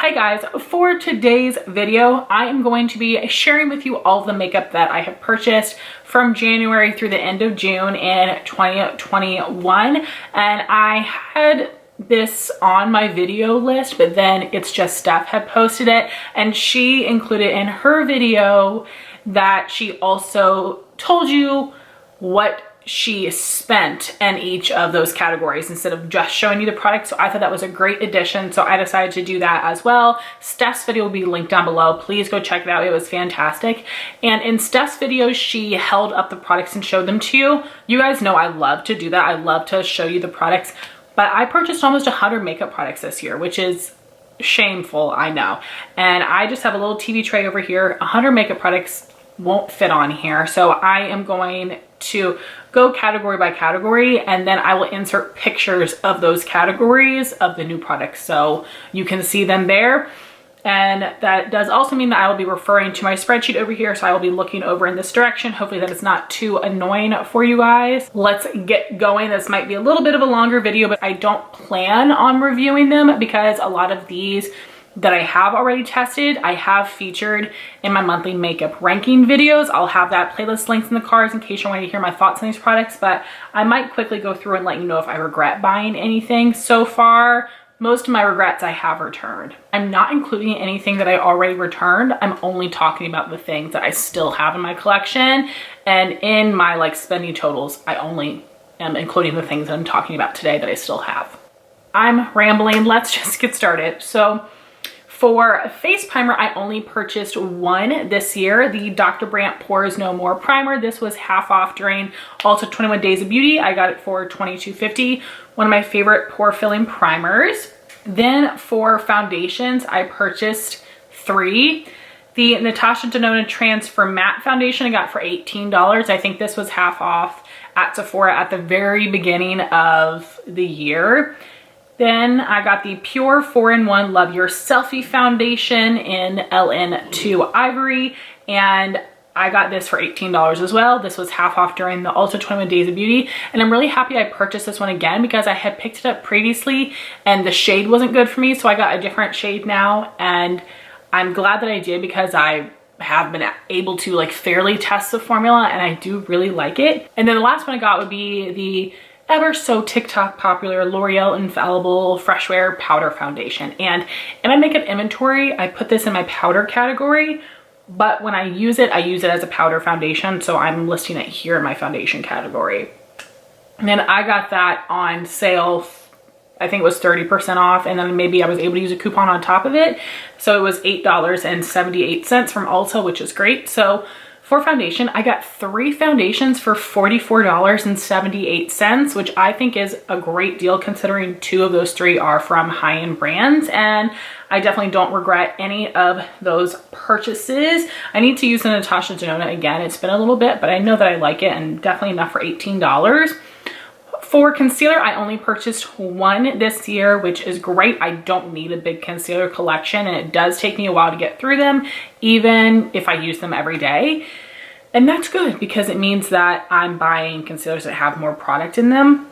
Hi guys, for today's video, I am going to be sharing with you all of the makeup that I have purchased from January through the end of June in 2021. And I had this on my video list, but then It's Just Steph had posted it, and she included in her video that she also told you what she spent in each of those categories instead of just showing you the product. So I thought that was a great addition, so I decided to do that as well. Steph's video will be linked down below. Please go check it out. It was fantastic. And in Steph's video, she held up the products and showed them to you. You guys know I love to do that. I love to show you the products, but I purchased almost 100 makeup products this year, which is shameful, I know. And I just have a little TV tray over here. 100 makeup products won't fit on here, so I am going to go category by category, and then I will insert pictures of those categories of the new products so you can see them there. And that does also mean that I will be referring to my spreadsheet over here, so I will be looking over in this direction. Hopefully that is not too annoying for you guys. Let's get going. This might be a little bit of a longer video, but I don't plan on reviewing them because a lot of these that I have already tested, I have featured in my monthly makeup ranking videos. I'll have that playlist links in the cards in case you want to hear my thoughts on these products, but I might quickly go through and let you know if I regret buying anything. So far, most of my regrets I have returned. I'm not including anything that I already returned. I'm only talking about the things that I still have in my collection, and in my like spending totals, I only am including the things that I'm talking about today that I still have. I'm rambling, let's just get started. So for face primer, I only purchased one this year, the Dr. Brandt Pores No More Primer. This was half off during Ulta 21 Days of Beauty. I got it for $22.50, one of my favorite pore filling primers. Then for foundations, I purchased three. The Natasha Denona Transfer Matte Foundation I got for $18. I think this was half off at Sephora at the very beginning of the year. Then I got the Pure 4-in-1 Love Your Selfie Foundation in LN2 Ivory, and I got this for $18 as well. This was half off during the Ulta 21 Days of Beauty, and I'm really happy I purchased this one again because I had picked it up previously and the shade wasn't good for me, so I got a different shade now, and I'm glad that I did because I have been able to like fairly test the formula, and I do really like it. And then the last one I got would be the ever so TikTok popular L'Oreal Infallible Fresh Wear Powder Foundation. And in my makeup inventory, I put this in my powder category, but when I use it as a powder foundation, so I'm listing it here in my foundation category. And then I got that on sale, I think it was 30% off, and then maybe I was able to use a coupon on top of it. So it was $8.78 from Ulta, which is great. So for foundation, I got three foundations for $44.78, which I think is a great deal considering two of those three are from high-end brands, and I definitely don't regret any of those purchases. I need to use the Natasha Denona again. It's been a little bit, but I know that I like it, and definitely enough for $18. For concealer, I only purchased one this year, which is great. I don't need a big concealer collection, and it does take me a while to get through them, even if I use them every day. And that's good because it means that I'm buying concealers that have more product in them.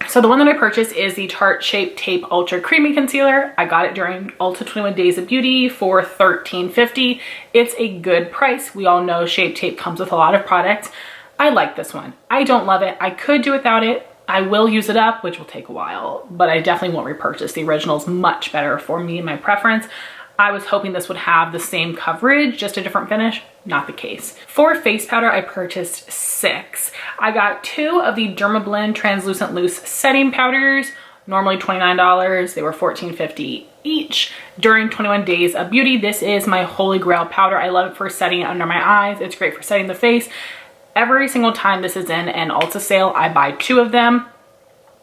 So the one that I purchased is the Tarte Shape Tape Ultra Creamy Concealer. I got it during Ulta 21 Days of Beauty for $13.50. It's a good price. We all know Shape Tape comes with a lot of products. I like this one. I don't love it. I could do without it. I will use it up, which will take a while, but I definitely won't repurchase. The original is much better for me and my preference. I was hoping this would have the same coverage, just a different finish. Not the case. For face powder, I purchased 6. I got 2 of the Dermablend Translucent Loose Setting Powders, normally $29. They were $14.50 each during 21 Days of Beauty. This is my holy grail powder. I love it for setting under my eyes. It's great for setting the face. Every single time this is in an Ulta sale, I buy 2 of them.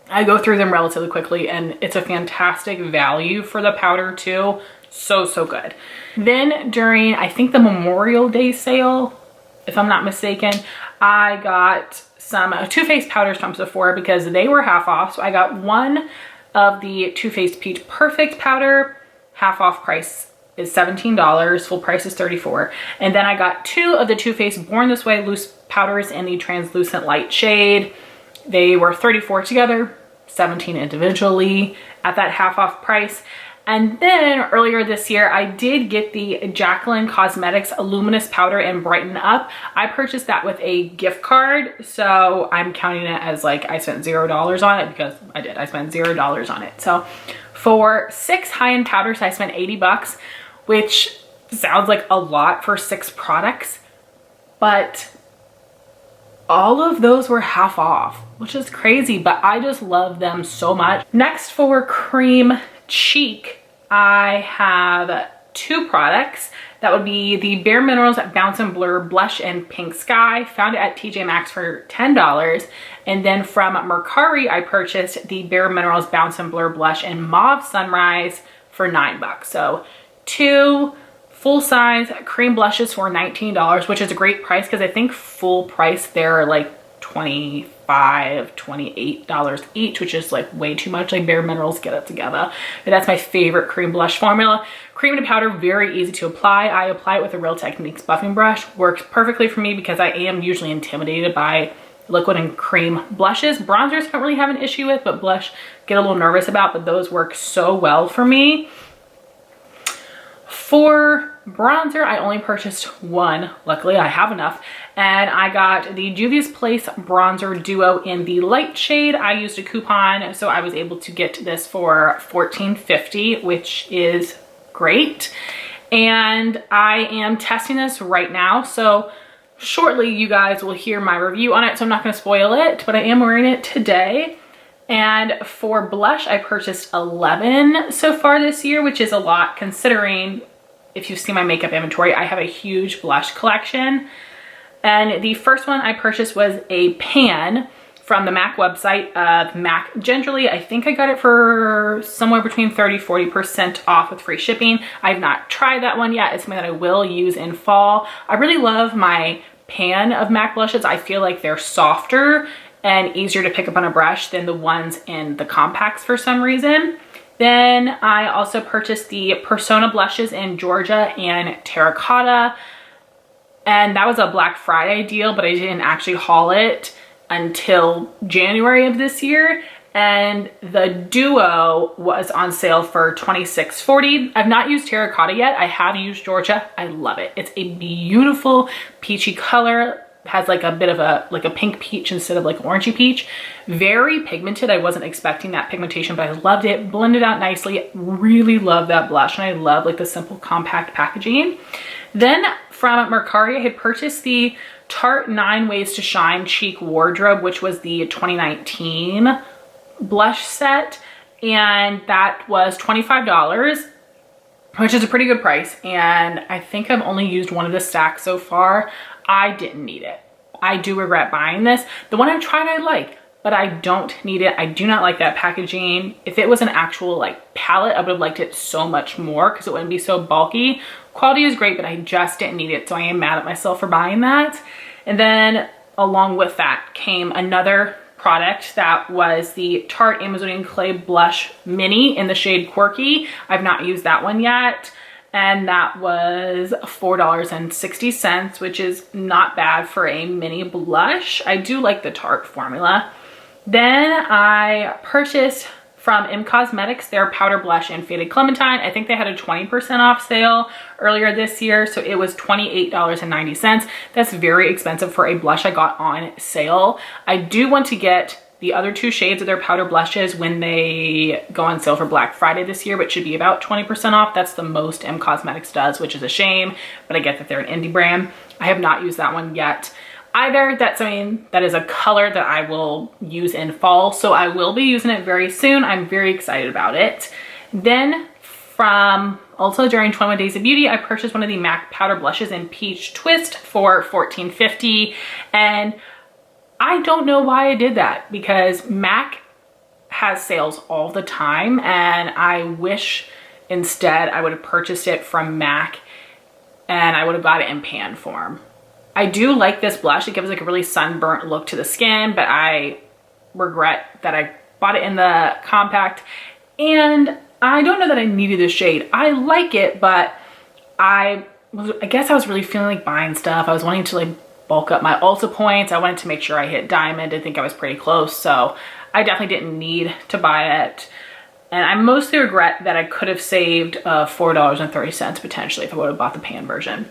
I go through them relatively quickly, and it's a fantastic value for the powder too. So good. Then during, I think, the Memorial Day sale, if I'm not mistaken, I got some Too Faced powders from Sephora because they were half off. So I got one of the Too Faced Peach Perfect powder, half off price is $17, full price is $34. And then I got 2 of the Too Faced Born This Way loose powders in the translucent light shade. They were $34 together, $17 individually at that half off price. And then earlier this year, I did get the Jaclyn Cosmetics Luminous Powder in Brighten Up. I purchased that with a gift card, so I'm counting it as like I spent $0 on it, because I did. I spent $0 on it. So for 6 high-end powders, I spent 80 bucks, which sounds like a lot for 6 products, but all of those were half off, which is crazy, but I just love them so much. Next, for cream cheek, I have 2 products. That would be the Bare Minerals Bounce and Blur Blush in Pink Sky. Found it at TJ Maxx for $10. And then from Mercari, I purchased the Bare Minerals Bounce and Blur Blush in Mauve Sunrise for $9. So 2 full-size cream blushes for $19, which is a great price, because I think full price they're like $25, $28 each, which is like way too much. Like Bare Minerals, get it together. But that's my favorite cream blush formula. Cream to powder, very easy to apply. I apply it with a Real Techniques buffing brush. Works perfectly for me because I am usually intimidated by liquid and cream blushes. Bronzers I don't really have an issue with, but blush get a little nervous about, but those work so well for me. For bronzer, I only purchased 1. Luckily, I have enough. And I got the Juvia's Place Bronzer Duo in the light shade. I used a coupon, so I was able to get this for $14.50, which is great. And I am testing this right now, so shortly you guys will hear my review on it, so I'm not going to spoil it, but I am wearing it today. And for blush, I purchased 11 so far this year, which is a lot considering, if you see my makeup inventory, I have a huge blush collection. And the first one I purchased was a pan from the MAC website of MAC Gingerly. I think I got it for somewhere between 30–40% off with free shipping. I've not tried that one yet. It's something that I will use in fall. I really love my pan of MAC blushes. I feel like they're softer and easier to pick up on a brush than the ones in the compacts for some reason. Then I also purchased the Persona blushes in Georgia and Terracotta. And that was a Black Friday deal, but I didn't actually haul it until January of this year. And the duo was on sale for $26.40. I've not used Terracotta yet. I have used Georgia. I love it. It's a beautiful peachy color. Has like a bit of a pink peach instead of like orangey peach. Very pigmented. I wasn't expecting that pigmentation, but I loved it. Blended out nicely. Really love that blush, and I love like the simple compact packaging. Then from Mercari, I had purchased the Tarte 9 Ways to Shine Cheek Wardrobe, which was the 2019 blush set, and that was $25, which is a pretty good price. And I think I've only used one of the stacks so far. I didn't need it. I do regret buying this. The one I tried I like, but I don't need it. I do not like that packaging. If it was an actual like palette, I would have liked it so much more because it wouldn't be so bulky. Quality is great, but I just didn't need it. So I am mad at myself for buying that. And then along with that came another product that was the Tarte Amazonian Clay Blush Mini in the shade Quirky. I've not used that one yet. And that was $4.60, which is not bad for a mini blush. I do like the Tarte formula. Then I purchased from M Cosmetics their powder blush in Faded Clementine. I think they had a 20% off sale earlier this year, so it was $28.90. That's very expensive for a blush I got on sale. I do want to get the other 2 shades of their powder blushes when they go on sale for Black Friday this year, which should be about 20% off. That's the most M Cosmetics does, which is a shame, but I get that they're an indie brand. I have not used that one yet either. That's something that is a color that I will use in fall, so I will be using it very soon. I'm very excited about it. Then from also during 21 Days of Beauty, I purchased one of the MAC powder blushes in Peach Twist for $14.50, and I don't know why I did that, because MAC has sales all the time, and I wish instead I would have purchased it from MAC and I would have got it in pan form. I do like this blush. It gives like a really sunburnt look to the skin, but I regret that I bought it in the compact, and I don't know that I needed this shade. I like it, but I guess I was really feeling like buying stuff. I was wanting to like bulk up my Ulta points. I wanted to make sure I hit diamond. I think I was pretty close, so I definitely didn't need to buy it. I do like this blush. It gives like a really sunburnt look to the skin, but I regret that I bought it in the compact, and I don't know that I needed this shade. I like it, but I guess I was really feeling like buying stuff. I was wanting to like bulk up my Ulta points. I wanted to make sure I hit diamond. I think I was pretty close, so I definitely didn't need to buy it. And I mostly regret that I could have saved $4.30 potentially if I would have bought the pan version.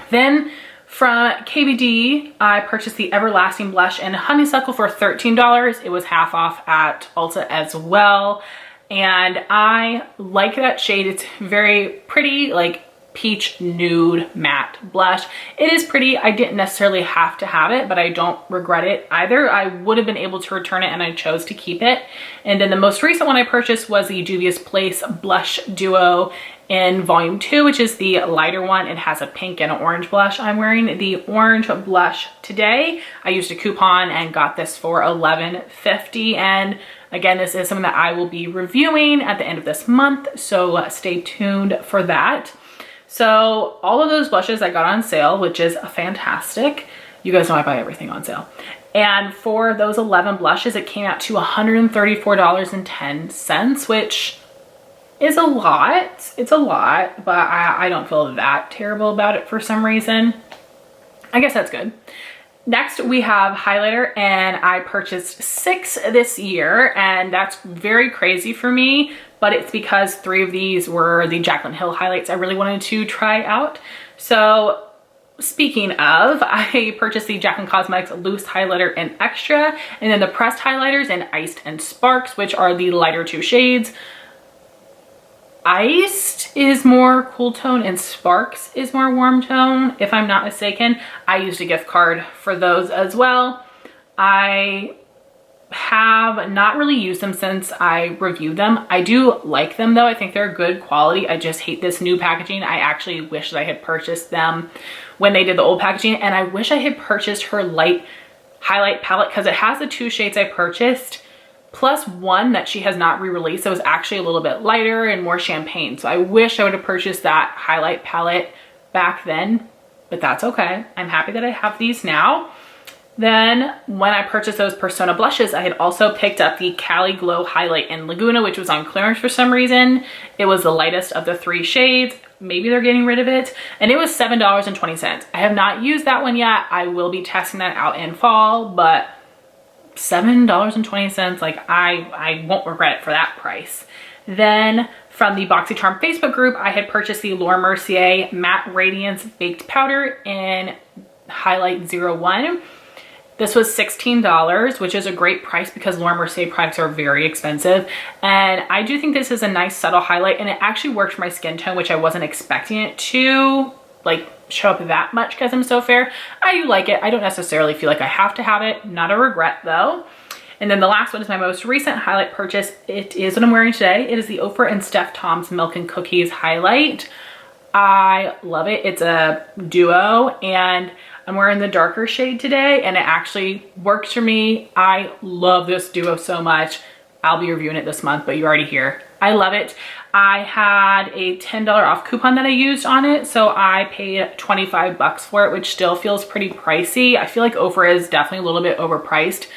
Then from KVD, I purchased the Everlasting Blush in Honeysuckle for $13. It was half off at Ulta as well. And I like that shade. It's very pretty, like peach nude matte blush. It is pretty. I didn't necessarily have to have it, but I don't regret it either. I would have been able to return it and I chose to keep it. And then the most recent one I purchased was the Juvia's Place Blush Duo in volume 2, which is the lighter one. It has a pink and an orange blush. I'm wearing the orange blush today. I used a coupon and got this for $11.50. And again, this is something that I will be reviewing at the end of this month, so stay tuned for that. So all of those blushes I got on sale, which is fantastic. You guys know I buy everything on sale. And for those 11 blushes, it came out to $134.10, which is a lot. It's a lot, but I don't feel that terrible about it for some reason. I guess that's good. Next, we have highlighter, and I purchased 6 this year, and that's very crazy for me, but it's because 3 of these were the Jaclyn Hill highlights I really wanted to try out. So speaking of, I purchased the Jaclyn Cosmetics Loose Highlighter in Extra, and then the Pressed Highlighters in Iced and Sparks, which are the lighter 2 shades. Iced is more cool tone and Sparks is more warm tone, if I'm not mistaken. I used a gift card for those as well. I have not really used them since I reviewed them. I do like them though. I think they're good quality. I just hate this new packaging. I actually wish that I had purchased them when they did the old packaging, and I wish I had purchased her light highlight palette because it has the 2 shades I purchased plus one that she has not re-released. It was actually a little bit lighter and more champagne. So I wish I would have purchased that highlight palette back then, but that's okay. I'm happy that I have these now. Then when I purchased those Persona blushes, I had also picked up the Cali Glow Highlight in Laguna, which was on clearance for some reason. It was the lightest of the 3 shades. Maybe they're getting rid of it. And it was $7.20. I have not used that one yet. I will be testing that out in fall, but $7.20, like I won't regret it for that price. Then from the BoxyCharm Facebook group, I had purchased the Laura Mercier Matte Radiance Baked Powder in Highlight 01. This was $16, which is a great price because Laura Mercier products are very expensive. And I do think this is a nice subtle highlight, and it actually worked for my skin tone, which I wasn't expecting it to like show up that much because I'm so fair. I do like it. I don't necessarily feel like I have to have it. Not a regret though. And then the last one is my most recent highlight purchase. It is what I'm wearing today. It is the Ofra and Steph Tom's Milk and Cookies highlight. I love it. It's a duo, and I'm wearing the darker shade today, and it actually works for me. I love this duo so much. I'll be reviewing it this month, but you're already here. I love it. I had a $10 off coupon that I used on it, so I paid 25 bucks for it, which still feels pretty pricey. I feel like Ofra is definitely a little bit overpriced,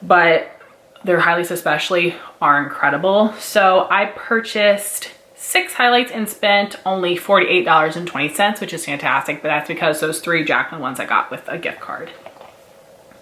but their highlights especially are incredible. So I purchased 6 highlights and spent only $48.20, which is fantastic, but that's because those 3 Jaclyn ones I got with a gift card.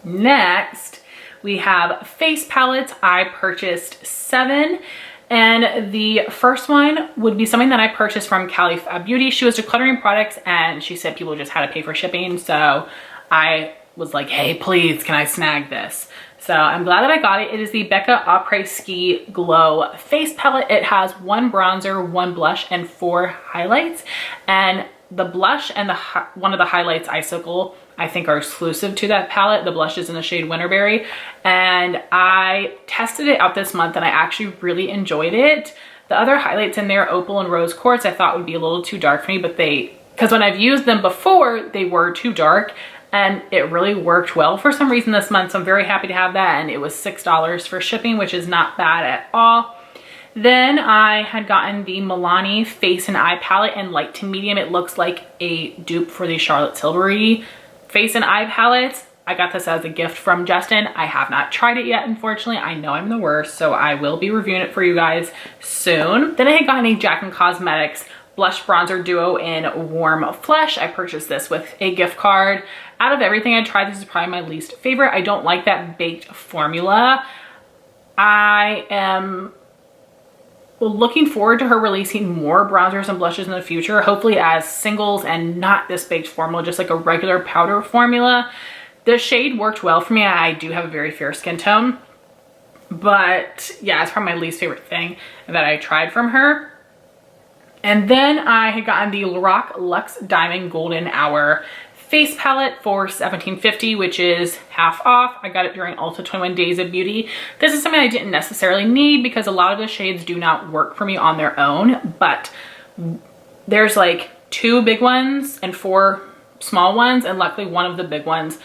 Next, we have face palettes. I purchased 7. And the first one would be something that I purchased from Cali Fab Beauty. She was decluttering products and she said people just had to pay for shipping. So I was like, hey, please, can I snag this? So I'm glad that I got it. It is the Becca Après Ski Glow Face Palette. It has 1 bronzer, 1 blush, and 4 highlights. And the blush and one of the highlights, Icicle, I think are exclusive to that palette. The blush is in the shade Winterberry. And I tested it out this month and I actually really enjoyed it. The other highlights in there, Opal and Rose Quartz, I thought would be a little too dark for me, but because when I've used them before, they were too dark. And it really worked well for some reason this month. So I'm very happy to have that. And it was $6 for shipping, which is not bad at all. Then I had gotten the Milani Face and Eye Palette in light to medium. It looks like a dupe for the Charlotte Tilbury Face and Eye Palettes. I got this as a gift from Justin. I have not tried it yet, unfortunately. I know I'm the worst, so I will be reviewing it for you guys soon. Then I had gotten a Jaclyn Cosmetics Blush Bronzer Duo in Warm Flesh. I purchased this with a gift card. Out of everything I tried, this is probably my least favorite. I don't like that baked formula. I am looking forward to her releasing more bronzers and blushes in the future, hopefully as singles and not this Beige formula, just like a regular powder formula. The shade worked well for me. I do have a very fair skin tone, but yeah, it's probably my least favorite thing that I tried from her. And then I had gotten the Lorac Luxe Diamond Golden Hour face palette for $17.50, which is half off. I got it during Ulta 21 Days of Beauty. This is something I didn't necessarily need because a lot of the shades do not work for me on their own, but there's like 2 big ones and 4 small ones, and luckily one of the big ones,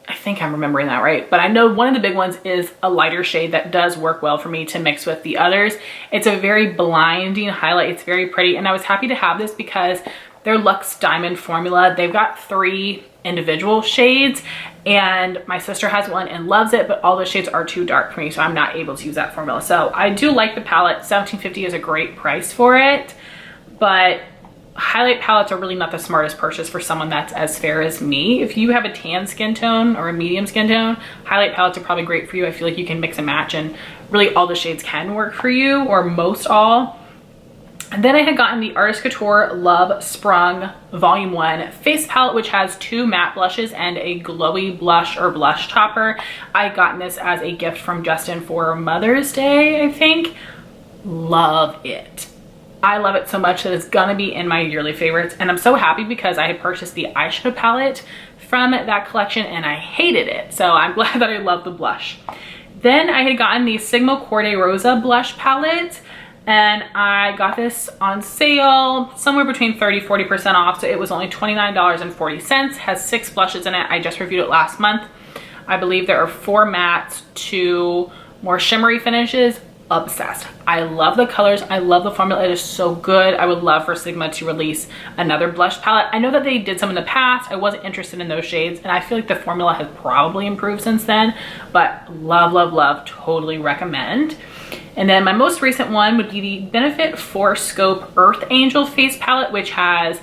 I think I'm remembering that right, but I know one of the big ones is a lighter shade that does work well for me to mix with the others. It's a very blinding highlight. It's very pretty, and I was happy to have this because their Luxe Diamond formula, they've got 3 individual shades, and my sister has one and loves it, but all the shades are too dark for me, so I'm not able to use that formula. So I do like the palette. $17.50 is a great price for it, but highlight palettes are really not the smartest purchase for someone that's as fair as me. If you have a tan skin tone or a medium skin tone, highlight palettes are probably great for you. I feel like you can mix and match, and really all the shades can work for you, or most all. And then I had gotten the Artist Couture Love Sprung Volume 1 face palette, which has 2 matte blushes and a glowy blush or blush topper. I had gotten this as a gift from Justin for Mother's Day, I think. Love it. I love it so much that it's gonna be in my yearly favorites, and I'm so happy because I had purchased the eyeshadow palette from that collection and I hated it, so I'm glad that I love the blush. Then I had gotten the Sigma Corday Rosa blush palette, and I got this on sale somewhere between 30–40% off, so it was only $29.40. Has 6 blushes in it. I just reviewed it last month. I believe there are 4 mattes, 2 more shimmery finishes. Obsessed. I love the colors. I love the formula. It is so good. I would love for Sigma to release another blush palette. I know that they did some in the past. I wasn't interested in those shades, and I feel like the formula has probably improved since then, but love, love, love. Totally recommend. And then my most recent one would be the Benefit For Scope Earth Angel face palette, which has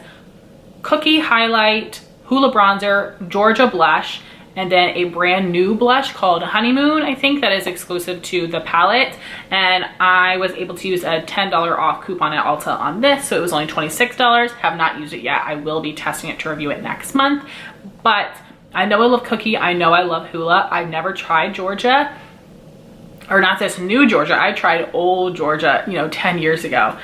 Cookie Highlight, Hoola Bronzer, Georgia Blush, and then a brand new blush called Honeymoon, I think, that is exclusive to the palette. And I was able to use a $10 off coupon at Ulta on this, so it was only $26. Have not used it yet. I will be testing it to review it next month. But I know I love Cookie. I know I love Hoola. I've never tried Georgia, or not this new Georgia. I tried old Georgia, you know, 10 years ago.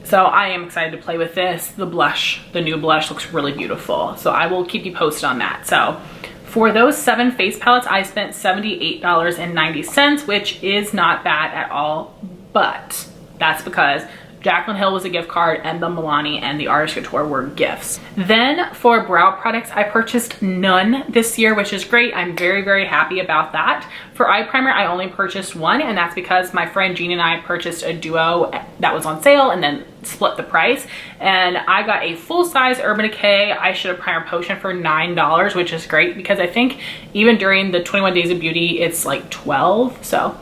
So I am excited to play with this. The blush, the new blush, looks really beautiful. So I will keep you posted on that. So for those 7 face palettes, I spent $78.90, which is not bad at all, but that's because Jaclyn Hill was a gift card and the Milani and the Artist Couture were gifts. Then for brow products, I purchased none this year, which is great. I'm very, very happy about that. For eye primer, I only purchased 1, and that's because my friend Jean and I purchased a duo that was on sale and then split the price. And I got a full-size Urban Decay eyeshadow primer potion for $9, which is great because I think even during the 21 Days of Beauty, it's like $12. So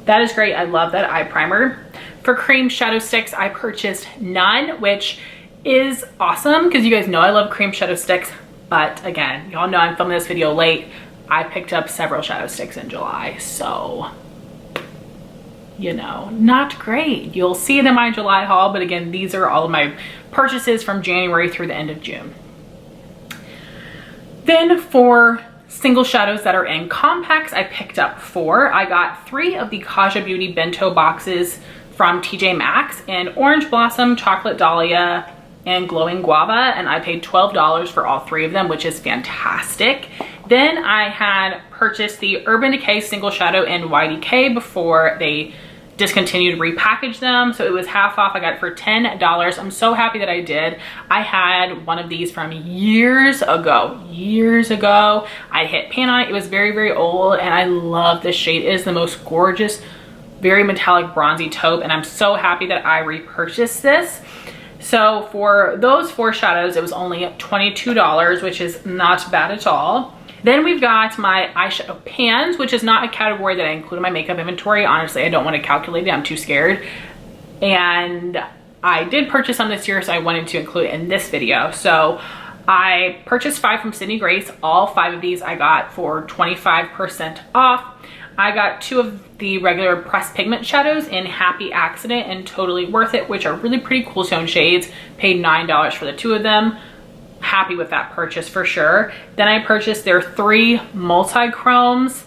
that is great. I love that eye primer. For cream shadow sticks, I purchased none, which is awesome because you guys know I love cream shadow sticks. But again, y'all know I'm filming this video late. I picked up several shadow sticks in July, so, you know, not great. You'll see it in my July haul, but again, these are all of my purchases from January through the end of June. Then for single shadows that are in compacts, I picked up 4. I got 3 of the Kaja Beauty bento boxes from TJ Maxx in Orange Blossom, Chocolate Dahlia, and Glowing Guava, and I paid $12 for all 3 of them, which is fantastic. Then I had purchased the Urban Decay Single Shadow in YDK before they discontinued to repackage them, so it was half off. I got it for $10. I'm so happy that I did. I had one of these from years ago. I hit pan on it. It was very, very old, and I love this shade. It is the most gorgeous, very metallic bronzy taupe, and I'm so happy that I repurchased this. So for those 4 shadows, it was only $22, which is not bad at all. Then we've got my eyeshadow pans, which is not a category that I include in my makeup inventory. Honestly, I don't want to calculate it. I'm too scared. And I did purchase some this year, so I wanted to include it in this video. So I purchased 5 from Sydney Grace. All 5 of these I got for 25% off. I got 2 of the regular pressed pigment shadows in Happy Accident and Totally Worth It, which are really pretty cool tone shades. Paid $9 for the 2 of them. Happy with that purchase for sure. Then I purchased their 3 multi-chromes,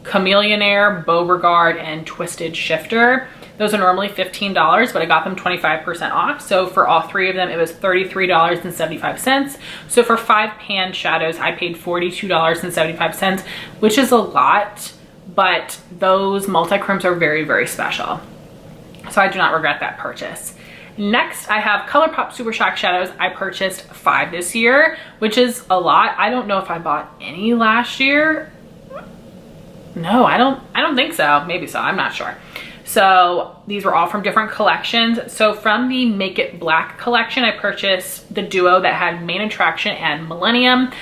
Chameleonaire, Beauregard, and Twisted Shifter. Those are normally $15, but I got them 25% off. So for all 3 of them, it was $33.75. So for 5 pan shadows, I paid $42.75, which is a lot, but those multi-chromes are very, very special. So I do not regret that purchase. Next, I have ColourPop Super Shock shadows. I purchased 5 this year, which is a lot. I don't know if I bought any last year. No, I don't think so. Maybe so, I'm not sure. So these were all from different collections. So from the Make It Black collection, I purchased the duo that had Main Attraction and Millennium.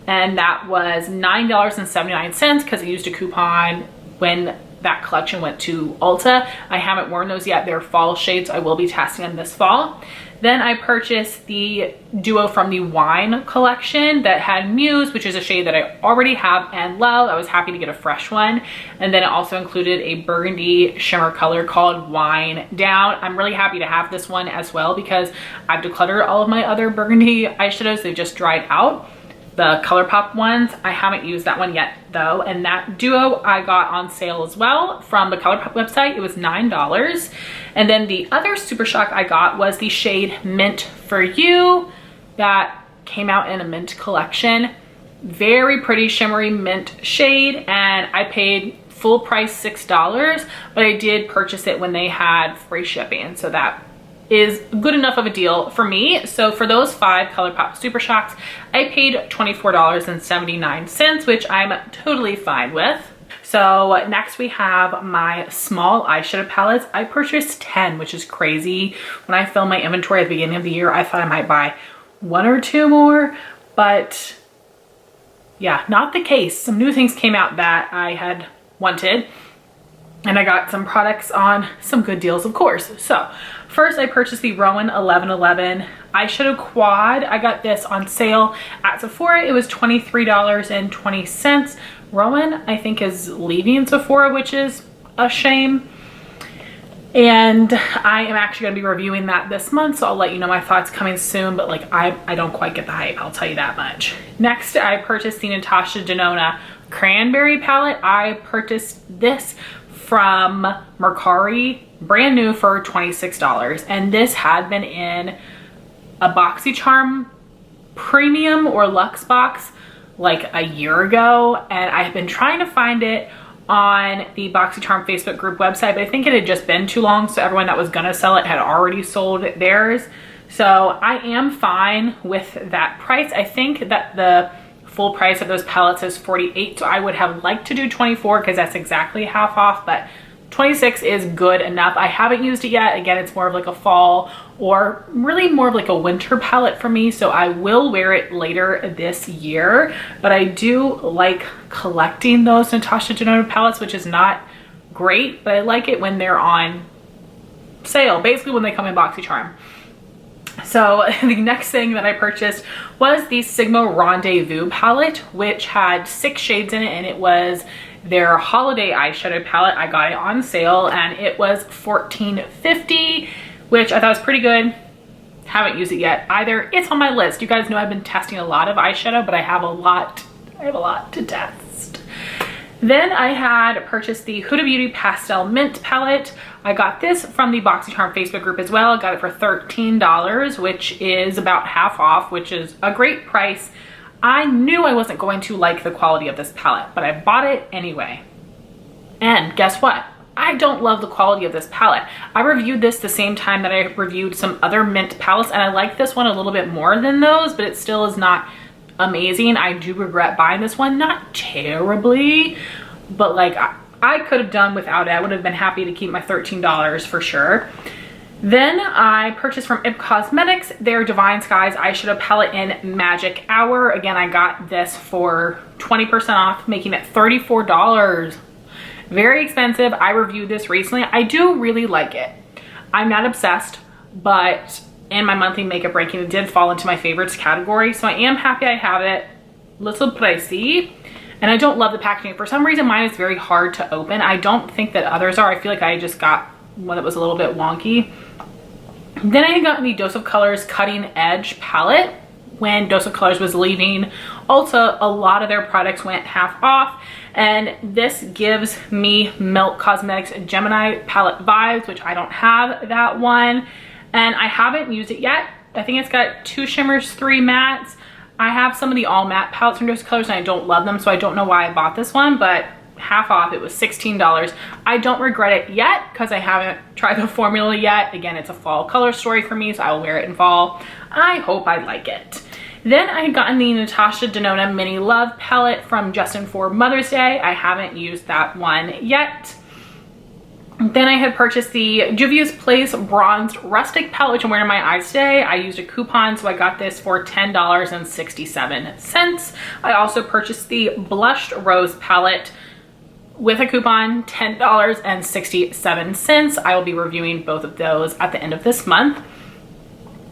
And that was $9.79 because I used a coupon when that collection went to Ulta. I haven't worn those yet. They're fall shades. I will be testing them this fall. Then I purchased the duo from the Wine collection that had Muse, which is a shade that I already have and love. I was happy to get a fresh one. And then it also included a burgundy shimmer color called Wine Down. I'm really happy to have this one as well because I've decluttered all of my other burgundy eyeshadows. They've just dried out. The ColourPop ones, I haven't used that one yet though. And that duo I got on sale as well from the ColourPop website. It was $9. And then the other Super Shock I got was the shade Mint For You that came out in a mint collection. Very pretty shimmery mint shade, and I paid full price $6, but I did purchase it when they had free shipping. So that is good enough of a deal for me. So for those 5 ColourPop Super Shocks, I paid $24.79, which I'm totally fine with. So next we have my small eyeshadow palettes. I purchased 10, which is crazy. When I filmed my inventory at the beginning of the year, I thought I might buy 1 or 2 more, but yeah, not the case. Some new things came out that I had wanted, and I got some products on some good deals, of course. So first I purchased the Rowan 1111 eyeshadow quad. I got this on sale at Sephora. It was $23.20. Rowan, I think, is leaving Sephora, which is a shame. And I am actually gonna be reviewing that this month, so I'll let you know my thoughts coming soon, but like I don't quite get the hype, I'll tell you that much. Next, I purchased the Natasha Denona Cranberry palette. I purchased this from Mercari, brand new for $26. And this had been in a BoxyCharm premium or luxe box like a year ago, and I've been trying to find it on the BoxyCharm Facebook group website, but I think it had just been too long, so everyone that was gonna sell it had already sold theirs. So I am fine with that price. I think that the full price of those palettes is $48, so I would have liked to do $24 because that's exactly half off, but $26 is good enough. I haven't used it yet. Again, it's more of like a fall or really more of like a winter palette for me, so I will wear it later this year. But I do like collecting those Natasha Denona palettes, which is not great, but I like it when they're on sale, basically when they come in BoxyCharm. So the next thing that I purchased was the Sigma Rendezvous palette, which had 6 shades in it, and it was their holiday eyeshadow palette. I got it on sale and it was $14.50, which I thought was pretty good. Haven't used it yet either. It's on my list. You guys know I've been testing a lot of eyeshadow, but I have a lot to test. Then I had purchased the Huda Beauty Pastel Mint palette. I got this from the BoxyCharm Facebook group as well. I got it for $13, which is about half off, which is a great price. I knew I wasn't going to like the quality of this palette, but I bought it anyway. And guess what? I don't love the quality of this palette. I reviewed this the same time that I reviewed some other mint palettes, and I like this one a little bit more than those, but it still is not amazing. I do regret buying this one, not terribly, but like I could have done without it. I would have been happy to keep my $13 for sure. Then I purchased from It Cosmetics their Divine Skies eyeshadow palette in Magic Hour. Again, I got this for 20% off, making it $34. Very expensive. I reviewed this recently. I do really like it. I'm not obsessed, but in my monthly makeup ranking, it did fall into my favorites category. So I am happy I have it. Little pricey. And I don't love the packaging. For some reason, mine is very hard to open. I don't think that others are. I feel like I just got one that was a little bit wonky. Then I got the Dose of Colors Cutting Edge palette when Dose of Colors was leaving. Also, a lot of their products went half off. And this gives me Milk Cosmetics Gemini palette vibes, which I don't have that one. And I haven't used it yet. I think it's got 2 shimmers, 3 mattes. I have some of the all matte palettes from Dose of Colors and I don't love them, so I don't know why I bought this one, but half off, it was $16. I don't regret it yet because I haven't tried the formula yet. Again, it's a fall color story for me, so I will wear it in fall. I hope I like it. Then I had gotten the Natasha Denona Mini Love palette from Justin for Mother's Day. I haven't used that one yet. Then I had purchased the Juvia's Place Bronzed Rustic palette, which I'm wearing my eyes today. I used a coupon, so I got this for $10.67. I also purchased the Blushed Rose palette with a coupon, $10.67. I will be reviewing both of those at the end of this month.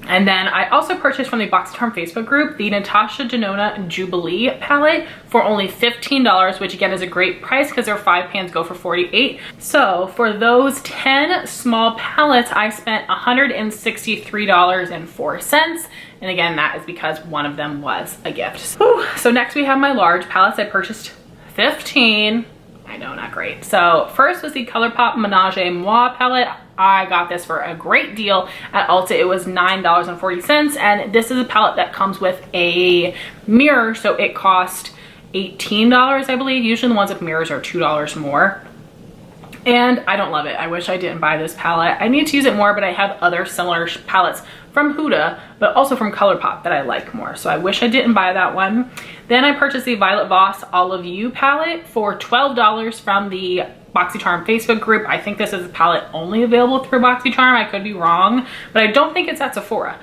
And then I also purchased from the BoxyCharm Facebook group the Natasha Denona Jubilee palette for only $15, which again is a great price because their 5 pans go for $48. So for those 10 small palettes, I spent $163.04. And again, that is because one of them was a gift. Whew. So next we have my large palettes. I purchased 15. I know, not great. So first was the ColourPop Ménage à Moi palette. I got this for a great deal at Ulta. It was $9.40, and this is a palette that comes with a mirror, so it cost $18, I believe. Usually the ones with mirrors are $2 more. And I don't love it. I wish I didn't buy this palette. I need to use it more, but I have other similar palettes from Huda, but also from ColourPop that I like more. So I wish I didn't buy that one. Then I purchased the Violet Voss All of You palette for $12 from the BoxyCharm Facebook group. I think this is a palette only available through BoxyCharm. I could be wrong, but I don't think it's at Sephora.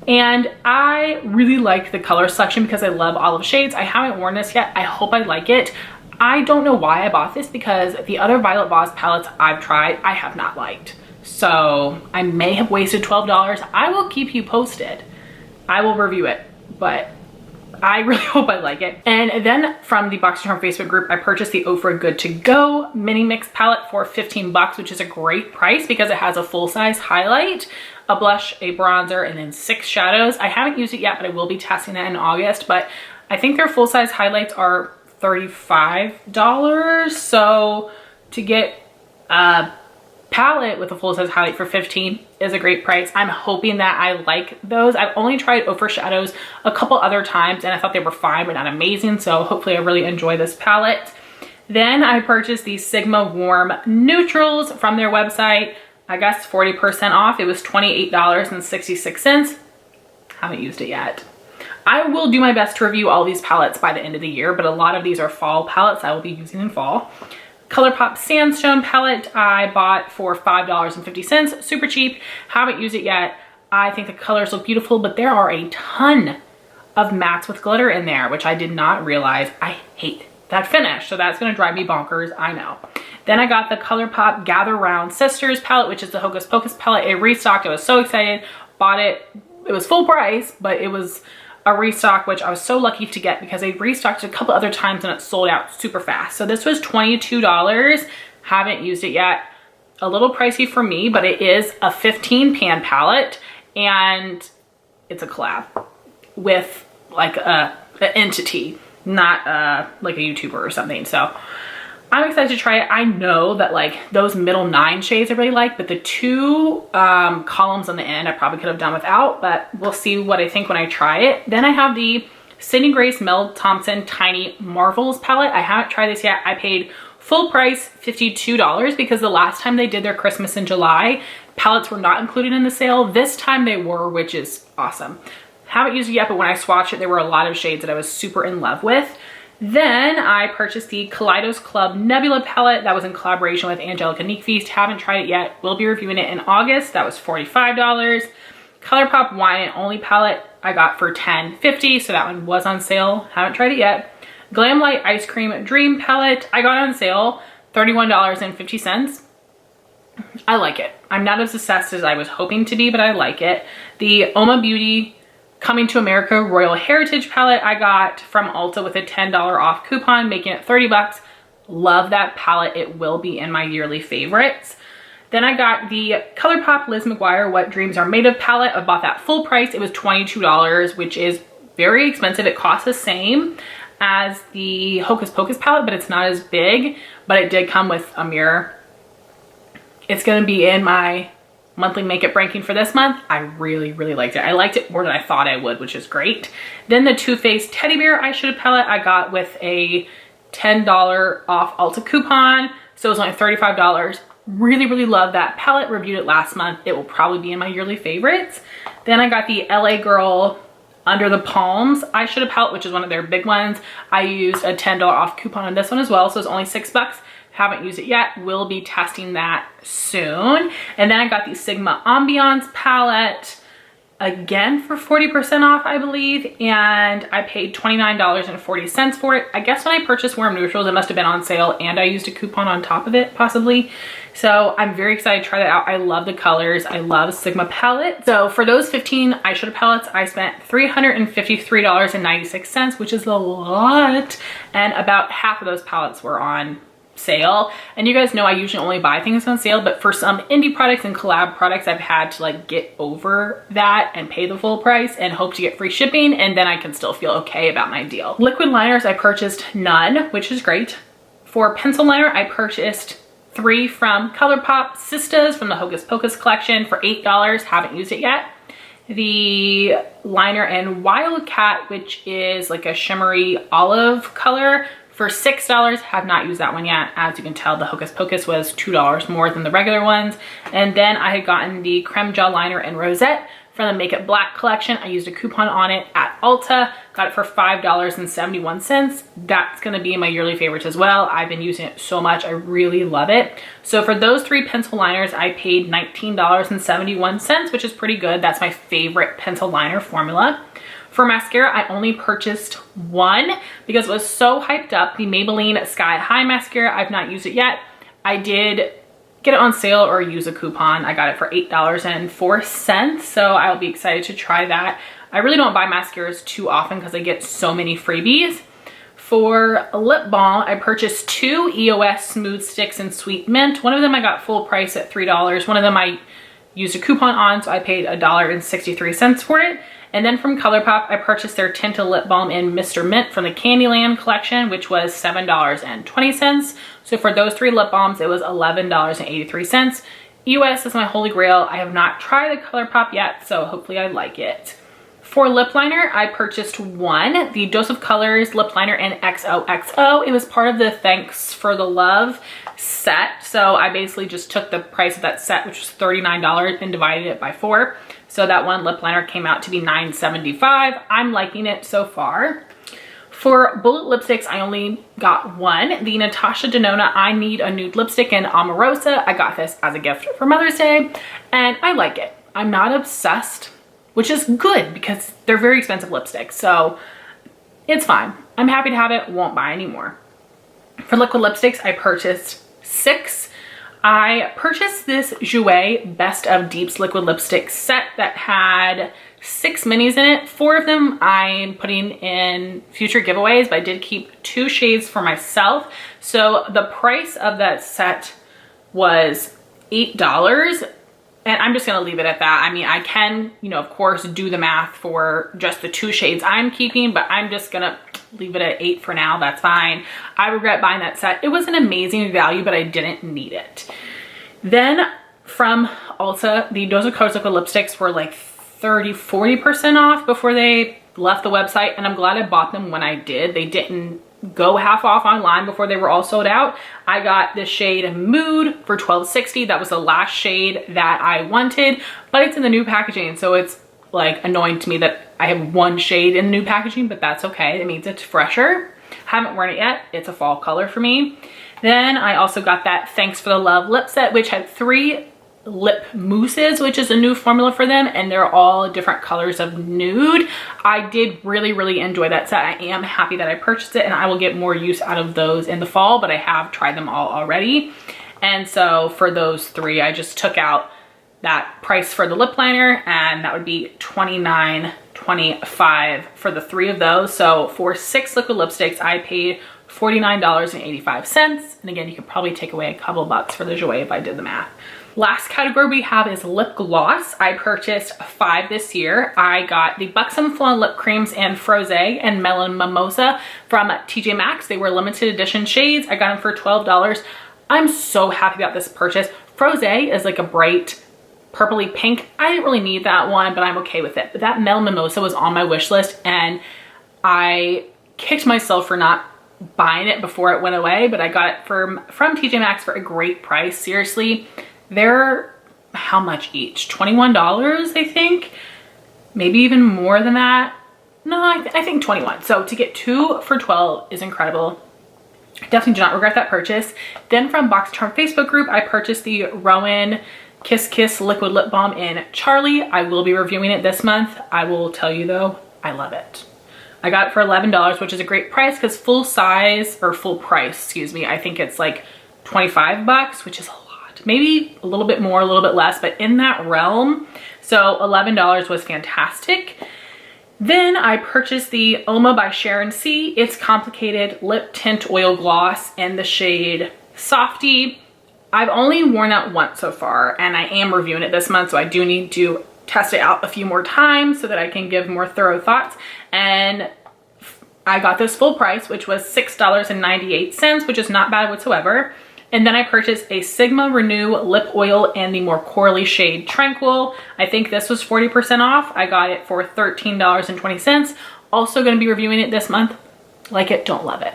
And I really like the color selection because I love olive shades. I haven't worn this yet. I hope I like it. I don't know why I bought this because the other Violet Voss palettes I've tried, I have not liked. So I may have wasted $12. I will keep you posted. I will review it, but I really hope I like it. And then from the BoxyCharm Facebook group, I purchased the Ofra Good to Go mini mix palette for $15, which is a great price because it has a full-size highlight, a blush, a bronzer, and then 6 shadows. I haven't used it yet, but I will be testing it in August. But I think their full-size highlights are $35. So to get a palette with a full-size highlight for $15 is a great price. I'm hoping that I like those. I've only tried Ofra shadows a couple other times and I thought they were fine but not amazing, so hopefully I really enjoy this palette. Then I purchased the Sigma Warm Neutrals from their website. I guess 40% off. It was $28.66. Haven't used it yet. I will do my best to review all these palettes by the end of the year, but a lot of these are fall palettes I will be using in fall. ColourPop Sandstone palette I bought for $5.50, super cheap. Haven't used it yet. I think the colors look beautiful, but there are a ton of mattes with glitter in there, which I did not realize. I hate that finish, so that's gonna drive me bonkers, I know. Then I got the ColourPop Gather Round Sisters palette, which is the Hocus Pocus palette. It restocked. I was so excited, bought it. It was full price, but it was a restock, which I was so lucky to get because they restocked it a couple other times and it sold out super fast. So this was $22. Haven't used it yet. A little pricey for me, but it is a 15 pan palette and it's a collab with like an entity, not like a YouTuber or something. So I'm excited to try it. I know that like those middle 9 shades I really like, but the 2 columns on the end I probably could have done without, but we'll see what I think when I try it. Then I have the Sydney Grace Mel Thompson Tiny Marvels palette. I haven't tried this yet. I paid full price $52 because the last time they did their Christmas in July, palettes were not included in the sale. This time they were, which is awesome. Haven't used it yet, but when I swatched it, there were a lot of shades that I was super in love with. Then I purchased the Kaleidos Club Nebula palette that was in collaboration with Angelica Neekfeast. Haven't tried it yet. We'll be reviewing it in August. That was $45. ColourPop Wine and Only palette I got for $10.50, so that one was on sale. Haven't tried it yet. Glamlight Ice Cream Dream palette I got on sale, $31.50. I like it. I'm not as obsessed as I was hoping to be, but I like it. The Oma Beauty Coming to America Royal Heritage palette I got from Ulta with a $10 off coupon, making it 30 bucks. Love that palette. It will be in my yearly favorites. Then I got the ColourPop Liz McGuire What Dreams Are Made Of palette. I bought that full price. It was $22, which is very expensive. It costs the same as the Hocus Pocus palette, but it's not as big, but it did come with a mirror. It's gonna be in my monthly makeup ranking for this month. I really, really liked it. I liked it more than I thought I would, which is great. Then the Too Faced Teddy Bear Eyeshadow palette I got with a $10 off Ulta coupon, so it was only $35. Really, really love that palette. Reviewed it last month. It will probably be in my yearly favorites. Then I got the LA Girl Under the Palms eyeshadow palette, which is one of their big ones. I used a $10 off coupon on this one as well, so it's only 6 bucks. Haven't used it yet. Will be testing that soon. And then I got the Sigma Ambiance palette again for 40% off, I believe, and I paid $29.40 for it. I guess when I purchased Warm Neutrals, it must have been on sale and I used a coupon on top of it, possibly. So I'm very excited to try that out. I love the colors. I love Sigma palette. So for those 15 eyeshadow palettes, I spent $353.96, which is a lot, and about half of those palettes were on sale. And you guys know I usually only buy things on sale, but for some indie products and collab products, I've had to like get over that and pay the full price and hope to get free shipping, and then I can still feel okay about my deal. Liquid liners, I purchased none, which is great. For pencil liner, I purchased 3 from ColourPop Sistas from the Hocus Pocus collection for $8. Haven't used it yet. The liner in Wildcat, which is like a shimmery olive color, for $6. Have not used that one yet. As you can tell, the Hocus Pocus was $2 more than the regular ones. And then I had gotten the Creme Gel Liner in Rosette from the Makeup Black collection. I used a coupon on it at Ulta. Got it for $5.71. That's gonna be in my yearly favorites as well. I've been using it so much. I really love it. So for those 3 pencil liners, I paid $19.71, which is pretty good. That's my favorite pencil liner formula. For mascara, I only purchased 1 because it was so hyped up. The Maybelline Sky High mascara, I've not used it yet. I did get it on sale or use a coupon. I got it for $8.04, so I'll be excited to try that. I really don't buy mascaras too often because I get so many freebies. For lip balm, I purchased 2 EOS Smooth Sticks in Sweet Mint. One of them I got full price at $3. One of them I used a coupon on, so I paid $1.63 for it. And then from ColourPop, I purchased their tinted lip balm in Mr. Mint from the Candyland collection, which was $7.20. So for those 3 lip balms, it was $11.83. EOS is my holy grail. I have not tried the ColourPop yet, so hopefully I like it. For lip liner, I purchased 1, the Dose of Colors lip liner in XOXO. It was part of the Thanks for the Love set. So I basically just took the price of that set, which was $39, and divided it by 4. So that one lip liner came out to be $9.75. I'm liking it so far. For bullet lipsticks, I only got 1. The Natasha Denona I Need a Nude Lipstick in Omarosa. I got this as a gift for Mother's Day, and I like it. I'm not obsessed, which is good because they're very expensive lipsticks, so it's fine. I'm happy to have it, won't buy any more. For liquid lipsticks, I purchased 6. I purchased this Jouer Best of Deeps liquid lipstick set that had 6 minis in it. 4 of them I'm putting in future giveaways, but I did keep 2 shades for myself. So the price of that set was $8. And I'm just gonna leave it at that. I mean, I can, you know, of course, do the math for just the 2 shades I'm keeping, but I'm just gonna leave it at 8 for now. That's fine. I regret buying that set. It was an amazing value, but I didn't need it. Then from Ulta, the Dose of Colors liquid lipsticks were like 30–40% off before they left the website, and I'm glad I bought them when I did. They didn't go half off online before they were all sold out. I got the shade Mood for $12.60. That was the last shade that I wanted, but it's in the new packaging, so it's like annoying to me that I have 1 shade in new packaging, but that's okay. It means it's fresher. Haven't worn it yet. It's a fall color for me. Then I also got that Thanks for the Love lip set, which had 3 lip mousses, which is a new formula for them, and they're all different colors of nude. I did really enjoy that set. I am happy that I purchased it, and I will get more use out of those in the fall, but I have tried them all already. And so for those 3, I just took out that price for the lip liner, and that would be $29.20 $125 for the 3 of those. So for 6 liquid lipsticks, I paid $49.85. And again, you could probably take away a couple bucks for the Jouer if I did the math. Last category we have is lip gloss. I purchased 5 this year. I got the Buxom Flawn lip creams in Froze and Melon Mimosa from TJ Maxx. They were limited edition shades. I got them for $12. I'm so happy about this purchase. Froze is like a bright purpley pink. I didn't really need that one, but I'm okay with it. But that Melon Mimosa was on my wish list and I kicked myself for not buying it before it went away, but I got it from TJ Maxx for a great price. Seriously, they're how much each? $21, I think. Maybe even more than that. No, I think 21. So to get 2 for $12 is incredible. Definitely do not regret that purchase. Then from Box Charm Facebook group, I purchased the Rowan Kiss Kiss Liquid Lip Balm in Charlie. I will be reviewing it this month. I will tell you though, I love it. I got it for $11, which is a great price because full size, or full price, excuse me, I think it's like 25 bucks, which is a lot. Maybe a little bit more, a little bit less, but in that realm. So $11 was fantastic. Then I purchased the Oma by Sharon C. It's Complicated Lip Tint Oil Gloss in the shade Softy. I've only worn that once so far, and I am reviewing it this month, so I do need to test it out a few more times so that I can give more thorough thoughts. And I got this full price, which was $6.98, which is not bad whatsoever. And then I purchased a Sigma Renew lip oil in the more corally shade Tranquil. I think this was 40% off. I got it for $13.20. Also going to be reviewing it this month. Like it, don't love it.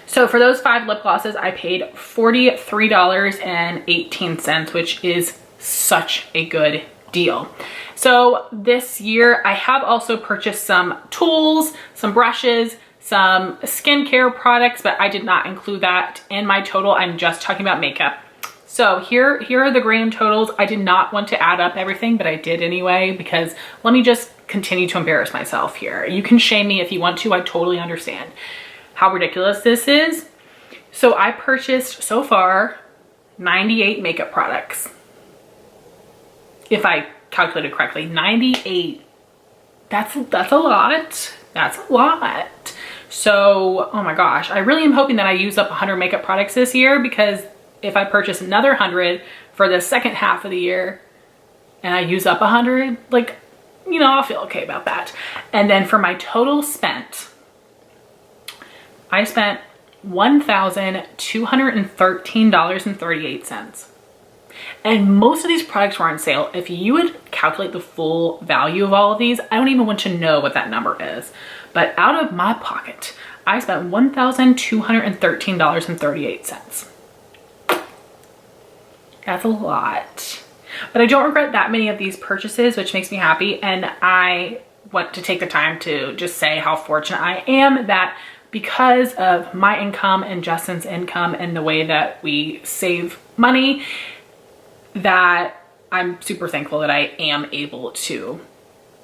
So for those 5 lip glosses, I paid $43.18, which is such a good deal. So this year I have also purchased some tools, some brushes, some skincare products, but I did not include that in my total. I'm just talking about makeup. So here are the grand totals. I did not want to add up everything, but I did anyway, because let me just continue to embarrass myself here. You can shame me if you want to. I totally understand how ridiculous this is. So I purchased so far 98 makeup products. If I calculated correctly, 98. That's a lot. That's a lot. So, oh my gosh, I really am hoping that I use up 100 makeup products this year, because if I purchase another 100 for the second half of the year and I use up 100, like, you know, I'll feel okay about that. And then for my total spent, I spent $1,213.38. And most of these products were on sale. If you would calculate the full value of all of these, I don't even want to know what that number is. But out of my pocket, I spent $1,213.38. That's a lot. But I don't regret that many of these purchases, which makes me happy. And I want to take the time to just say how fortunate I am that because of my income and Justin's income and the way that we save money, that I'm super thankful that I am able to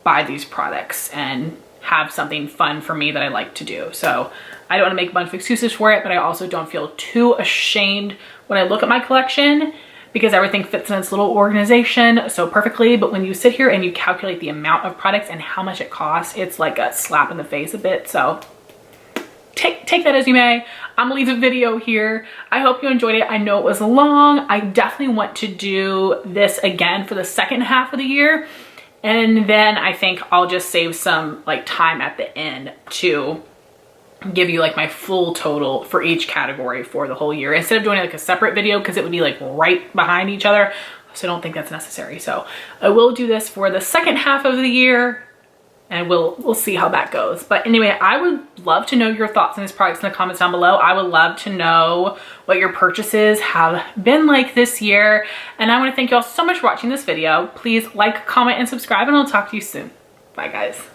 buy these products and have something fun for me that I like to do. So I don't want to make a bunch of excuses for it, but I also don't feel too ashamed when I look at my collection, because everything fits in its little organization so perfectly. But when you sit here and you calculate the amount of products and how much it costs, it's like a slap in the face a bit. So take that as you may. I'm gonna leave the video here. I hope you enjoyed it. I know it was long. I definitely want to do this again for the second half of the year. And then I think I'll just save some like time at the end to give you like my full total for each category for the whole year, instead of doing like a separate video, because it would be like right behind each other. So I don't think that's necessary. So I will do this for the second half of the year, and we'll see how that goes. But anyway, I would love to know your thoughts on these products in the comments down below. I would love to know what your purchases have been like this year. And I want to thank you all so much for watching this video. Please like, comment, and subscribe, and I'll talk to you soon. Bye guys.